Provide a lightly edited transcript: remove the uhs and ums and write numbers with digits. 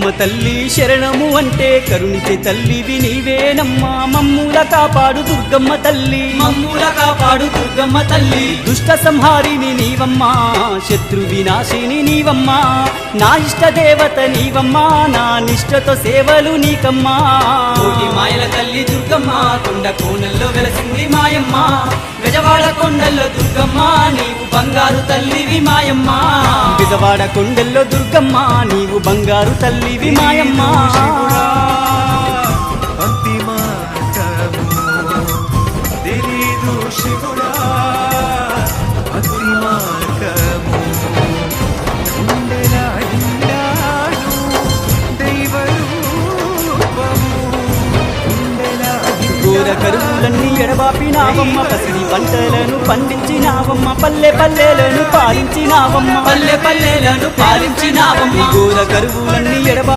దుర్గమ్మ తల్లి శరణము అంటే కరుణించే తల్లివి నీవేనమ్మా మమ్ముల కాపాడు దుర్గమ్మ తల్లి మమ్ముల కాపాడు దుర్గమ్మ తల్లి దుష్ట సంహారిని నీవమ్మా శత్రు వినాశిని నీవమ్మా నా ఇష్ట దేవత నీవమ్మా నా నిష్టతో సేవలు నీకమ్మా కోటి మాయల తల్లి దుర్గమ్మ కొండ కోనల్లో వెలసింది మాయమ్మ గజవాడ కొండల్లో దుర్గమ్మ నీవు బంగారు తల్లివి మాయమ్మ విజవాడ కొండల్లో దుర్గమ్మ నీవు బంగారు తల్లివి మాయమ్మ ఘోర కరువులన్నీ ఎడబాపినావమ్మ పసిడి పంటలను పండించినావమ్మ పల్లె పల్లెలను పాలించినావమ్మ పల్లె పల్లెలను పాలించినావమ్మ ఘోర కరువులన్నీ ఎడబా